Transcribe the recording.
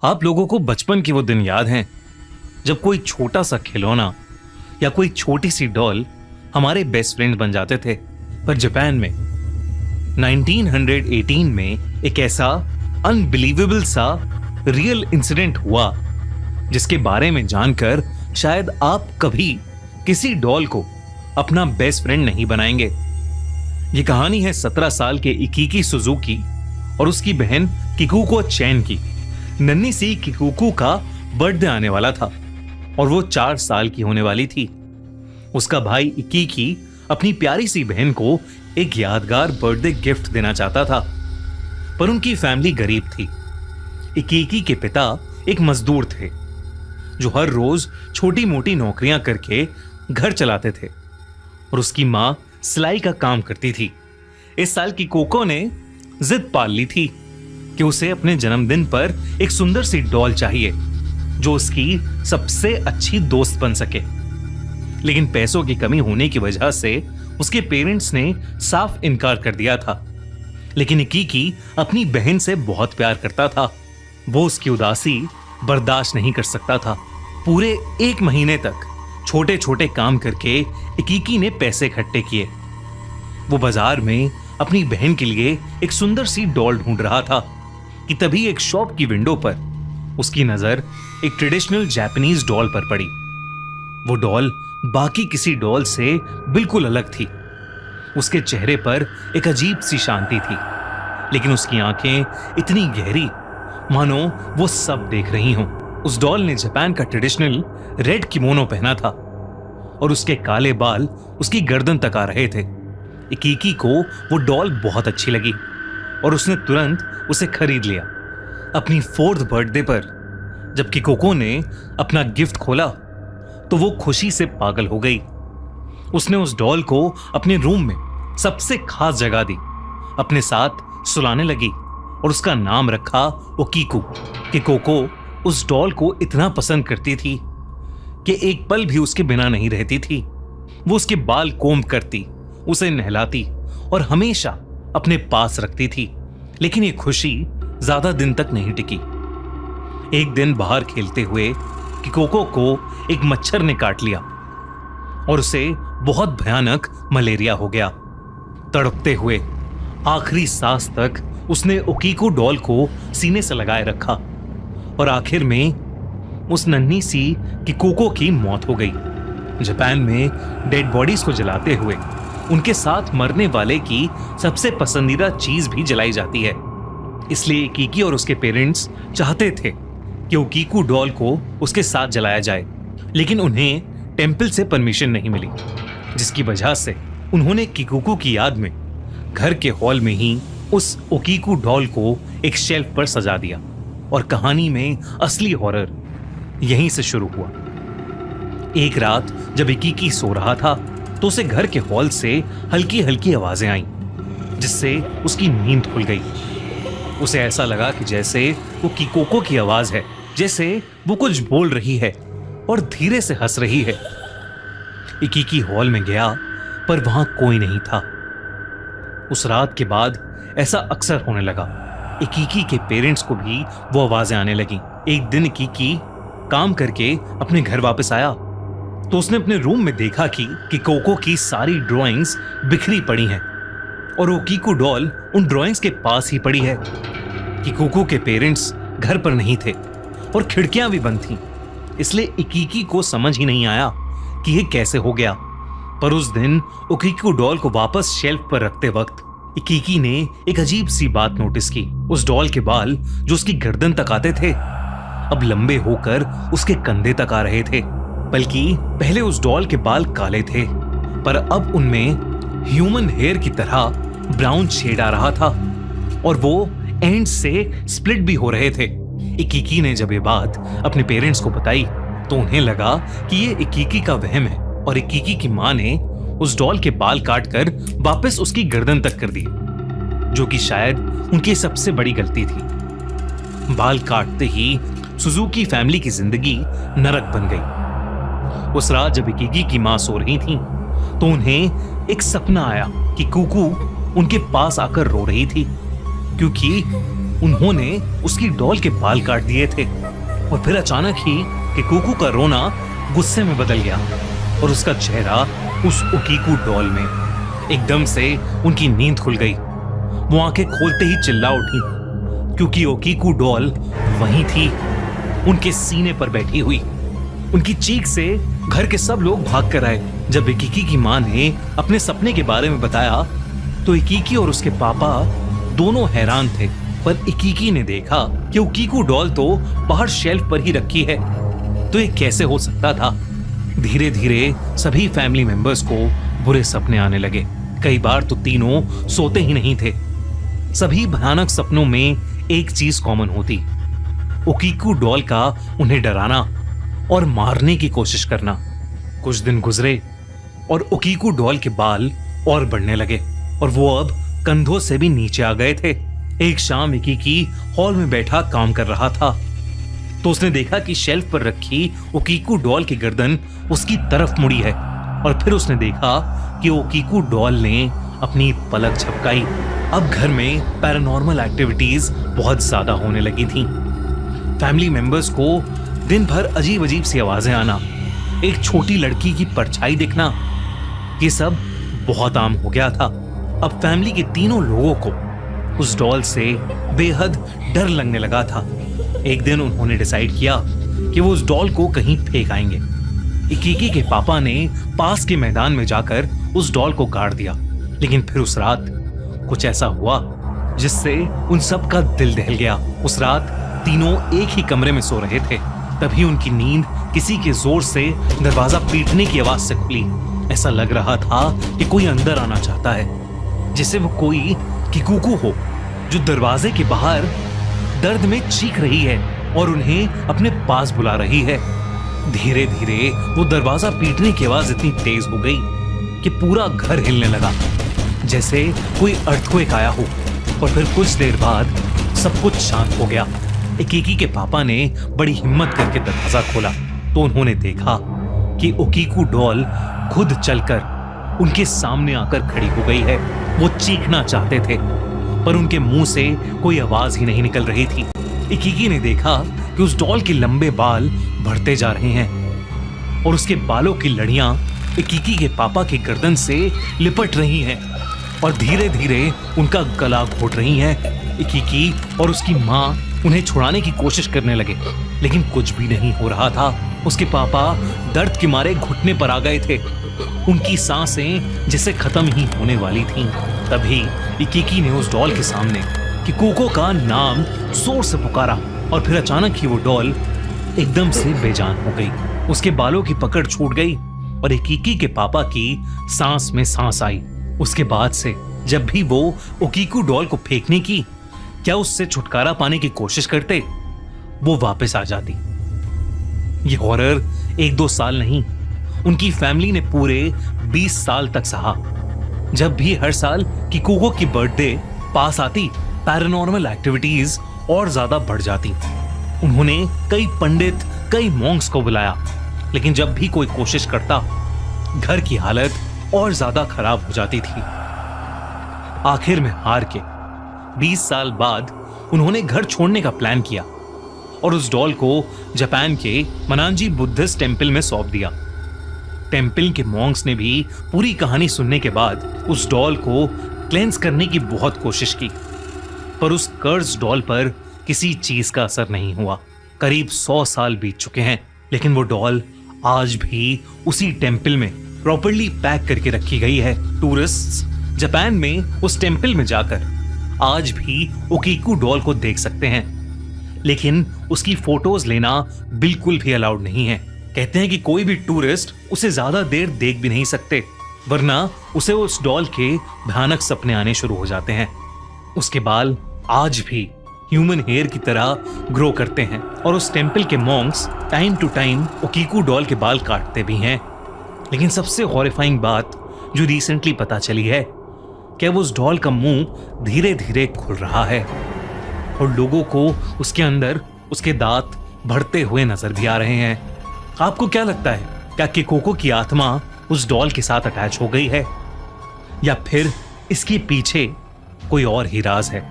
आप लोगों को बचपन के वो दिन याद हैं जब कोई छोटा सा खिलौना या कोई छोटी सी डॉल हमारे बेस्ट फ्रेंड बन जाते थे। पर जापान में 1918 में एक ऐसा अनबिलीवेबल सा रियल इंसिडेंट हुआ जिसके बारे में जानकर शायद आप कभी किसी डॉल को अपना बेस्ट फ्रेंड नहीं बनाएंगे। ये कहानी है 17 साल के इकीकी सुजुकी और उसकी बहन किकुको चैन की। नन्ही सी किकुको का बर्थडे आने वाला था और वो 4 साल की होने वाली थी। उसका भाई इकीकी अपनी प्यारी सी बहन को एक यादगार बर्थडे गिफ्ट देना चाहता था, पर उनकी फैमिली गरीब थी। इकीकी के पिता एक मजदूर थे जो हर रोज छोटी मोटी नौकरियां करके घर चलाते थे और उसकी मां सिलाई का काम करती थी। इस साल की कोको ने जिद पाल ली थी कि उसे अपने जन्मदिन पर एक सुंदर सी डॉल चाहिए जो उसकी सबसे अच्छी दोस्त बन सके। लेकिन पैसों की कमी होने की वजह से उसके पेरेंट्स ने साफ इनकार कर दिया था। लेकिन इकीकी अपनी बहन से बहुत प्यार करता था। वो उसकी उदासी बर्दाश्त नहीं कर सकता था। पूरे 1 महीने तक छोटे छोटे काम करके इकीकी ने पैसे इकट्ठे किए। वो बाजार में अपनी बहन के लिए एक सुंदर सी डॉल ढूंढ रहा था कि तभी एक शॉप की विंडो पर उसकी नजर एक ट्रेडिशनल जापानीज डॉल पर पड़ी। वो डॉल बाकी किसी डॉल से बिल्कुल अलग थी। उसके चेहरे पर एक अजीब सी शांति थी, लेकिन उसकी आंखें इतनी गहरी मानो वो सब देख रही हों। उस डॉल ने जापान का ट्रेडिशनल रेड किमोनो पहना था और उसके काले बाल उसकी गर्दन तक आ रहे थे। इकीकी को वो डॉल बहुत अच्छी लगी और उसने तुरंत उसे खरीद लिया। अपनी 4th बर्थडे पर जब किकोको ने अपना गिफ्ट खोला तो वो खुशी से पागल हो गई। उसने उस डॉल को अपने रूम में सबसे खास जगह दी, अपने साथ सुलाने लगी और उसका नाम रखा ओकीकू। किकोको उस डॉल को इतना पसंद करती थी कि एक पल भी उसके बिना नहीं रहती थी। वो उसके बाल कोम्ब करती, उसे नहलाती और हमेशा अपने पास रखती थी। लेकिन ये खुशी ज्यादा दिन तक नहीं टिकी। एक दिन बाहर खेलते हुए किकोको को एक मच्छर ने काट लिया और उसे बहुत भयानक मलेरिया हो गया। तड़पते हुए आखिरी सांस तक उसने ओकीको डॉल को सीने से लगाए रखा और आखिर में उस नन्ही सी किकोको की मौत हो गई। जापान में डेड बॉडीज को जलाते हुए उनके साथ मरने वाले की सबसे पसंदीदा चीज भी जलाई जाती है। इसलिए इकीकी और उसके पेरेंट्स चाहते थे कि ओकीको डॉल को उसके साथ जलाया जाए, लेकिन उन्हें टेंपल से परमिशन नहीं मिली, जिसकी वजह से उन्होंने किकोको की याद में घर के हॉल में ही उस ओकीको डॉल को एक शेल्फ पर सजा दिया। और कहानी में असली हॉरर यहीं से शुरू हुआ। एक रात जब इकीकी सो रहा था तो उसे घर के हॉल से हल्की हल्की आवाजें आईं, जिससे उसकी नींद खुल गई। उसे ऐसा लगा कि जैसे वो किकोको की आवाज है, जैसे वो कुछ बोल रही है और धीरे से हंस रही है। इकीकी हॉल में गया पर वहां कोई नहीं था। उस रात के बाद ऐसा अक्सर होने लगा। इकीकी के पेरेंट्स को भी वो आवाजें आने लगी। एक दिन इकीकी काम करके अपने घर वापस आया तो उसने अपने रूम में देखा कि किकोको की सारी ड्राइंग्स बिखरी पड़ी हैं और ओकीको डॉल उन ड्राइंग्स के पास ही पड़ी है। किकोको के पेरेंट्स घर पर नहीं थे और खिड़कियां भी बंद थीं, इसलिए इकीकी को समझ ही नहीं आया कि ये कैसे हो गया। पर उस दिन ओकीको डॉल को वापस शेल्फ पर रखते वक्त इकीकी ने एक अजीब सी बात नोटिस की। उस डॉल के बाल जो उसकी गर्दन तक आते थे अब लंबे होकर उसके कंधे तक आ रहे थे। बल्कि पहले उस डॉल के बाल काले थे, पर अब उनमें ह्यूमन हेयर की तरह ब्राउन शेड आ रहा था और वो एंड से स्प्लिट भी हो रहे थे। इकीकी ने जब ये बात अपने पेरेंट्स को बताई तो उन्हें लगा कि ये इकीकी का वहम है और इकीकी की मां ने उस डॉल के बाल काटकर वापस उसकी गर्दन तक कर दिए, जो कि शायद उनकी सबसे बड़ी गलती थी। बाल काटते ही सुजुकी फैमिली की जिंदगी नरक बन गई। उस रात जब इकीकी की मां सो रही थी तो उन्हें एक सपना आया कि कुकू उनके पास आकर रो रही थी, क्योंकि उन्होंने उसकी डॉल के बाल काट दिए थे। और फिर अचानक ही किकुको का रोना गुस्से में बदल गया और उसका चेहरा उस ओकीकू डॉल में। एकदम से उनकी नींद खुल गई। वो आंखें खोलते ही चिल्ला उठी क्योंकि ओकीकू डॉल वहीं थी, उनके सीने पर बैठी हुई। उनकी चीख से घर के सब लोग भाग कर आए। जब इकिकी की मां ने अपने सपने के बारे में बताया तो इकिकी और उसके पापा दोनों हैरान थे। पर इकिकी ने देखा कि ओकीकू डॉल तो बाहर शेल्फ पर ही रखी है, तो ये कैसे हो सकता था। धीरे धीरे सभी फैमिली मेंबर्स को बुरे सपने आने लगे। कई बार तो तीनों सोते ही नहीं थे। सभी भयानक सपनों में एक चीज कॉमन होती, ओकीकू डॉल का उन्हें डराना और मारने की कोशिश करना। कुछ दिन गुजरे और ओकीकू डॉल के बाल और बढ़ने लगे और वो अब कंधों से भी नीचे आ गए थे। एक शाम इकिकी हॉल में बैठा काम कर रहा था तो उसने देखा कि शेल्फ पर रखी ओकीकू डॉल की गर्दन उसकी तरफ मुड़ी है। और फिर उसने देखा कि ओकीकू डॉल ने अपनी पलक झपकाई। अब घर में पैरानॉर्मल एक्टिविटीज बहुत ज्यादा होने लगी थी। फैमिली मेंबर्स को दिन भर अजीब अजीब सी आवाजें आना, एक छोटी लड़की की परछाई दिखना, ये सब बहुत आम हो गया था। अब फैमिली के तीनों लोगों को उस डॉल से बेहद डर लगने लगा था। एक दिन उन्होंने डिसाइड किया कि वो उस डॉल को कहीं फेंक आएंगे। इकिकी के पापा ने पास के मैदान में जाकर उस डॉल को गाड़ दिया। लेकिन फिर उस रात कुछ ऐसा हुआ जिससे उन सब का दिल दहल गया। उस रात तीनों एक ही कमरे में सो रहे थे। तभी उनकी नींद किसी के जोर से दरवाजा पीटने की आवाज से खुली। ऐसा लग रहा था कि कोई अंदर आना चाहता है, जैसे वो कोई किकुको हो जो दरवाजे के बाहर दर्द में चीख रही है और उन्हें अपने पास बुला रही है। धीरे धीरे वो दरवाजा पीटने की आवाज इतनी तेज हो गई कि पूरा घर हिलने लगा, जैसे कोई अर्थक्वेक आया हो। और फिर कुछ देर बाद सब कुछ शांत हो गया। इकिकी के पापा ने बड़ी हिम्मत करके दरवाजा खोला तो उन्होंने देखा कि ओकीकू डॉल खुद चलकर उनके सामने आकर खड़ी हो गई है। वो चीखना चाहते थे पर उनके मुंह से कोई आवाज ही नहीं निकल रही थी। इकिकी ने देखा कि उस डॉल के लंबे बाल बढ़ते जा रहे हैं और उसके बालों की लड़ियां इकिकी के पापा की गर्दन से लिपट रही हैं और धीरे धीरे उनका गला घोट रही हैं। इकिकी और उसकी मां उन्हें छुड़ाने की कोशिश करने लगे, लेकिन कुछ भी नहीं हो रहा था। उसके पापा दर्द के मारे घुटने पर आ गए थे। उनकी सांसें जैसे खत्म ही होने वाली थीं। तभी इकिकी ने उस डॉल के सामने किकुको का नाम जोर से पुकारा और फिर अचानक ही वो डॉल एकदम से बेजान हो गई। उसके बालों की पकड़ छूट गई और इकिकी के पापा की सांस में सांस आई। उसके बाद से जब भी वो ओकीकू डॉल को फेंकने की क्या उससे छुटकारा पाने की कोशिश करते, वो वापस आ जाती। ये हॉरर 1-2 साल नहीं, उनकी फैमिली ने पूरे 20 साल तक सहा। जब भी हर साल किकुको की बर्थडे पास आती, पैरानॉर्मल एक्टिविटीज और ज्यादा बढ़ जाती। उन्होंने कई पंडित, कई मॉन्क्स को बुलाया, लेकिन जब भी कोई कोशिश करता, घर की हालत और ज्यादा खराब हो जाती थी। आखिर में हार के 20 साल बाद उन्होंने घर छोड़ने का प्लान किया और उस डॉल को जापान के मनांजी बुद्धिस्ट टेम्पल में सौंप दिया। टेम्पल के मॉन्क्स ने भी पूरी कहानी सुनने के बाद उस डॉल को क्लेंस करने की बहुत कोशिश की, पर उस कर्स डॉल पर किसी चीज का असर नहीं हुआ। करीब 100 साल बीत चुके हैं, लेकिन वो डॉल आज भी उसी टेम्पल में प्रॉपर्ली पैक करके रखी गई है। टूरिस्ट्स जापान में उस टेम्पल में जाकर आज भी ओकीकू डॉल को देख सकते हैं, लेकिन उसकी फोटोज लेना बिल्कुल भी अलाउड नहीं है। कहते हैं कि कोई भी टूरिस्ट उसे ज्यादा देर देख भी नहीं सकते, वरना उसे उस डॉल के भयानक सपने आने शुरू हो जाते हैं। उसके बाल आज भी ह्यूमन हेयर की तरह ग्रो करते हैं और उस टेम्पल के monks time to time Okiku doll के बाल काटते भी हैं। लेकिन सबसे हॉरिफाइंग बात जो रिसेंटली पता चली है कि अब उस डॉल का मुंह धीरे धीरे खुल रहा है और लोगों को उसके अंदर उसके दांत बढ़ते हुए नजर भी आ रहे हैं। आपको क्या लगता है, क्या किकुको की आत्मा उस डॉल के साथ अटैच हो गई है या फिर इसके पीछे कोई और ही राज है?